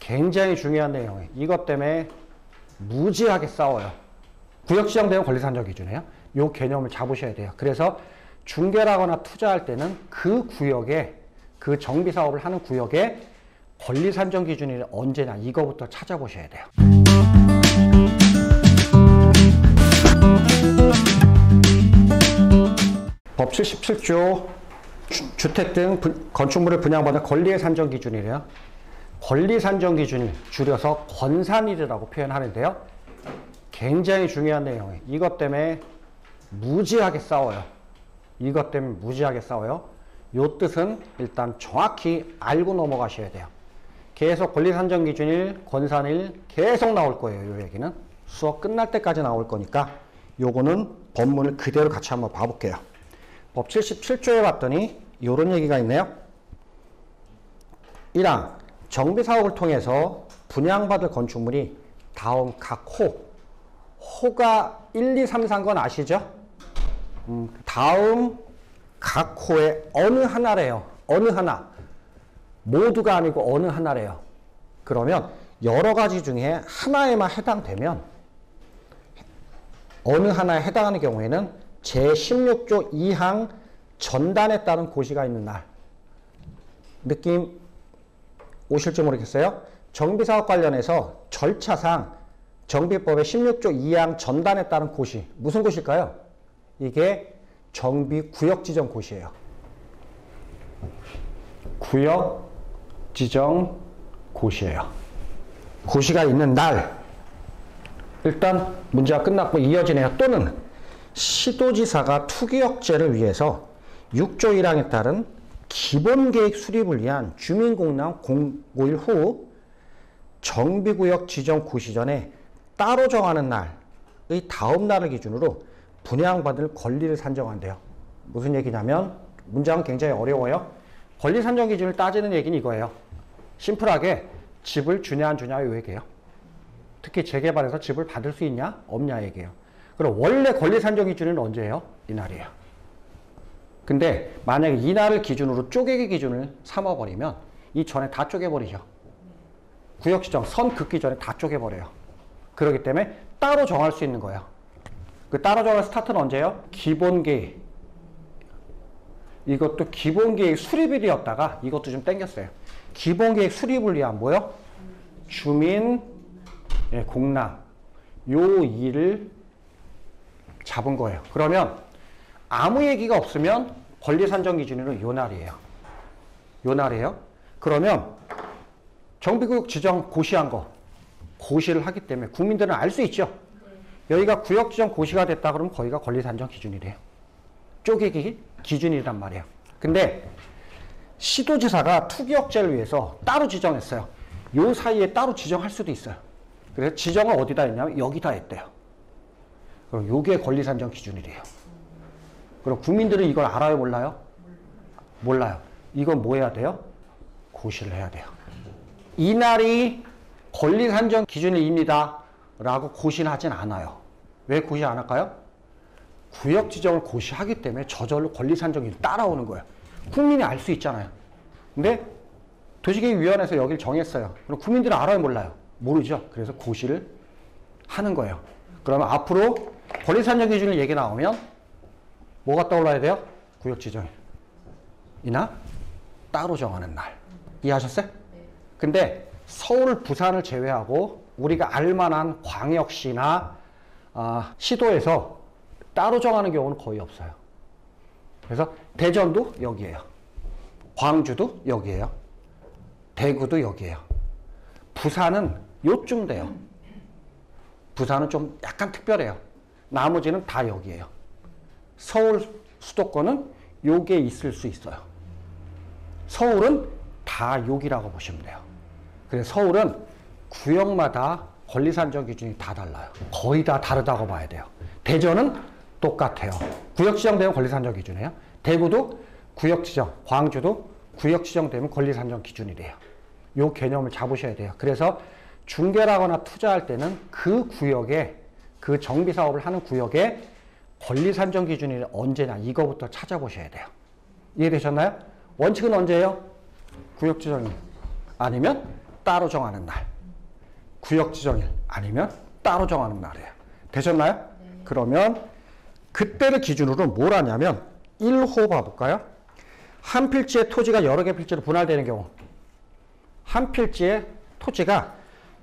굉장히 중요한 내용이에요. 이것 때문에 무지하게 싸워요. 구역 지정되면 권리산정 기준이에요. 이 개념을 잡으셔야 돼요. 그래서 중개라거나 투자할 때는 그 구역에, 그 정비사업을 하는 구역에 권리산정 기준이 언제냐, 이거부터 찾아보셔야 돼요. 법 77조 주택 등 건축물을 분양받는 권리의 산정 기준이래요. 권리 산정 기준이 줄여서 권산일이라고 표현하는데요. 굉장히 중요한 내용이에요. 이것 때문에 무지하게 싸워요. 이것 때문에 무지하게 싸워요. 요 뜻은 일단 정확히 알고 넘어가셔야 돼요. 계속 권리 산정 기준일, 권산일 계속 나올 거예요. 요 얘기는 수업 끝날 때까지 나올 거니까 요거는 법문을 그대로 같이 한번 봐볼게요. 법 77조에 봤더니 요런 얘기가 있네요. 1항 정비사업을 통해서 분양받을 건축물이 다음 각 호가 1, 2, 3, 4건 아시죠? 다음 각 호의 어느 하나래요. 어느 하나. 모두가 아니고 어느 하나래요. 그러면 여러 가지 중에 하나에만 해당되면 어느 하나에 해당하는 경우에는 제16조 2항 전단에 따른 고시가 있는 날. 느낌 오실지 모르겠어요. 정비사업 관련해서 절차상 정비법의 16조 2항 전단에 따른 고시. 무슨 고시일까요? 이게 정비구역지정 고시예요. 구역지정 고시예요. 고시가 있는 날. 일단 문제가 끝났고 이어지네요. 또는 시도지사가 투기역제를 위해서 6조 1항에 따른 기본계획 수립을 위한 주민공랑 공고일 후 정비구역 지정 고시 전에 따로 정하는 날의 다음 날을 기준으로 분양받을 권리를 산정한대요. 무슨 얘기냐면 문장은 굉장히 어려워요. 권리 산정 기준을 따지는 얘기는 이거예요. 심플하게 집을 주냐 안 주냐 이 얘기예요. 특히 재개발해서 집을 받을 수 있냐 없냐 얘기예요. 그럼 원래 권리 산정 기준은 언제예요? 이날이에요. 근데 만약에 이날을 기준으로 쪼개기 기준을 삼아버리면 이 전에 다 쪼개버리죠. 구역 지정 선 긋기 전에 다 쪼개버려요. 그렇기 때문에 따로 정할 수 있는 거예요. 그 따로 정할 스타트는 언제예요? 기본계획. 이것도 기본계획 수립일이었다가 이것도 좀 땡겼어요. 기본계획 수립을 위한 뭐요? 주민 공람. 요 일을 잡은 거예요. 그러면 아무 얘기가 없으면 권리 산정 기준으로 요 날이에요. 요 날이에요. 그러면 정비구역 지정 고시한 거 고시를 하기 때문에 국민들은 알 수 있죠. 여기가 구역 지정 고시가 됐다 그러면 거기가 권리 산정 기준이래요. 쪼개기 기준이란 말이에요. 근데 시도지사가 투기역제를 위해서 따로 지정했어요. 요 사이에 따로 지정할 수도 있어요. 그래서 지정을 어디다 했냐면 여기다 했대요. 그럼 요게 권리 산정 기준이래요. 그럼 국민들은 이걸 알아요, 몰라요? 몰라요. 이건 뭐 해야 돼요? 고시를 해야 돼요. 이날이 권리 산정 기준일입니다 라고 고시는 하진 않아요. 왜 고시 안 할까요? 구역 지정을 고시하기 때문에 저절로 권리 산정이 따라오는 거예요. 국민이 알 수 있잖아요. 근데 도시계획위원회에서 여기를 정했어요. 그럼 국민들은 알아요, 몰라요? 모르죠. 그래서 고시를 하는 거예요. 그러면 앞으로 권리 산정 기준일 얘기 나오면 뭐가 떠올라야 돼요? 구역 지정이나 따로 정하는 날. 이해하셨어요? 근데 서울, 부산을 제외하고 우리가 알만한 광역시나 시도에서 따로 정하는 경우는 거의 없어요. 그래서 대전도 여기에요. 광주도 여기에요. 대구도 여기에요. 부산은 요쯤 돼요. 부산은 좀 약간 특별해요. 나머지는 다 여기에요. 서울 수도권은 요게 있을 수 있어요. 서울은 다 여기라고 보시면 돼요. 그래서 서울은 구역마다 권리 산정 기준이 다 달라요. 거의 다 다르다고 봐야 돼요. 대전은 똑같아요. 구역 지정되면 권리 산정 기준이에요. 대구도 구역 지정, 광주도 구역 지정되면 권리 산정 기준이래요. 요 개념을 잡으셔야 돼요. 그래서 중개라거나 투자할 때는 그 구역에, 그 정비사업을 하는 구역에 권리 산정 기준이 언제냐 이거부터 찾아보셔야 돼요. 이해되셨나요? 원칙은 언제예요? 구역 지정이 아니면 따로 정하는 날. 구역 지정일 아니면 따로 정하는 날이에요. 되셨나요? 네. 그러면 그때를 기준으로 뭘 하냐면 1호 봐볼까요? 한 필지의 토지가 여러 개 필지로 분할되는 경우. 한 필지의 토지가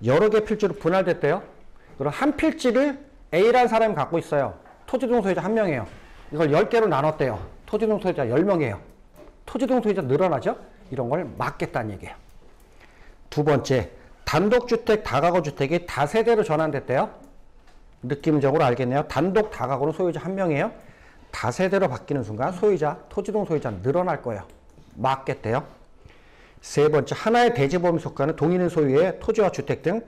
여러 개 필지로 분할됐대요. 그럼 한 필지를 A라는 사람이 갖고 있어요. 토지등 소유자 1명이에요. 이걸 10개로 나눴대요. 토지등 소유자 10명이에요. 토지등 소유자 늘어나죠? 이런 걸 막겠다는 얘기예요. 두 번째, 단독주택, 다가구주택이 다세대로 전환됐대요. 느낌적으로 알겠네요. 단독, 다가구로 소유자 1명이에요. 다세대로 바뀌는 순간 소유자, 토지등 소유자 늘어날 거예요. 막겠대요. 세 번째, 하나의 대지 범위 속하는 동일인 소유의 토지와 주택 등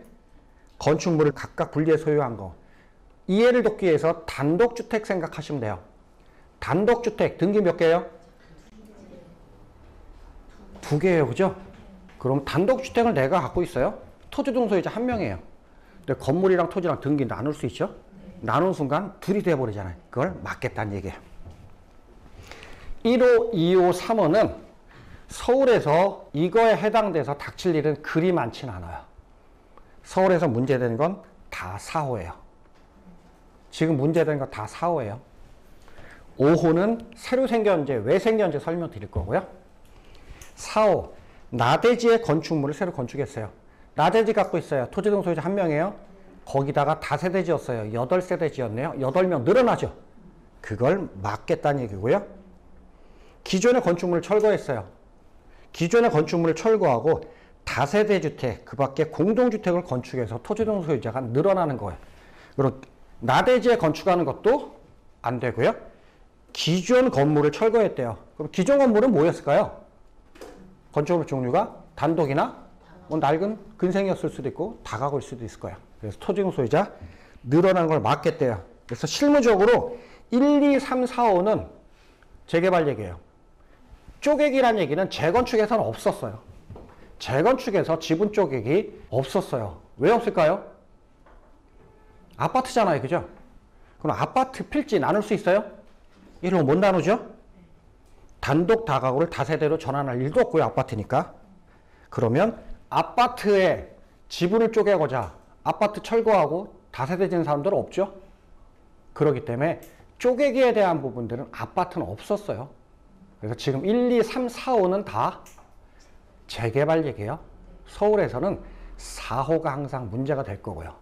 건축물을 각각 분리해 소유한 거. 이해를 돕기 위해서 단독주택 생각하시면 돼요. 단독주택 등기 몇 개예요? 2개예요. 그죠? 그럼 단독주택을 내가 갖고 있어요. 토지등 소유자 1명이에요. 근데 건물이랑 토지랑 등기 나눌 수 있죠? 나눈 순간 둘이 돼버리잖아요. 그걸 막겠다는 얘기예요. 1호, 2호, 3호는 서울에서 이거에 해당돼서 닥칠 일은 그리 많진 않아요. 서울에서 문제되는 건 다 4호예요. 지금 문제되는 건 다 4호예요. 5호는 새로 생겼는지 왜 생겼는지 설명드릴 거고요. 4호, 나대지의 건축물을 새로 건축했어요. 나대지 갖고 있어요. 토지등 소유자 1명이에요. 거기다가 다세대 지었어요. 8세대 지었네요. 8명 늘어나죠. 그걸 막겠다는 얘기고요. 기존의 건축물을 철거했어요. 기존의 건축물을 철거하고 다세대 주택, 그 밖에 공동주택을 건축해서 토지등 소유자가 늘어나는 거예요. 그리고 나대지에 건축하는 것도 안 되고요. 기존 건물을 철거했대요. 그럼 기존 건물은 뭐였을까요? 건축물 종류가 단독이나 뭐 낡은 근생이었을 수도 있고 다가구일 수도 있을 거예요. 그래서 토지등 소유자 늘어난 걸 막겠대요. 그래서 실무적으로 1, 2, 3, 4, 5는 재개발 얘기예요. 쪼개기란 얘기는 재건축에서는 없었어요. 재건축에서 지분 쪼개기 없었어요. 왜 없을까요? 아파트잖아요. 그죠? 그럼 아파트 필지 나눌 수 있어요? 이러면 못 나누죠? 단독 다가구를 다세대로 전환할 일도 없고요. 아파트니까. 그러면 아파트에 지분을 쪼개고자 아파트 철거하고 다세대 지는 사람들은 없죠? 그렇기 때문에 쪼개기에 대한 부분들은 아파트는 없었어요. 그래서 지금 1, 2, 3, 4, 5는 다 재개발 얘기예요. 서울에서는 4호가 항상 문제가 될 거고요.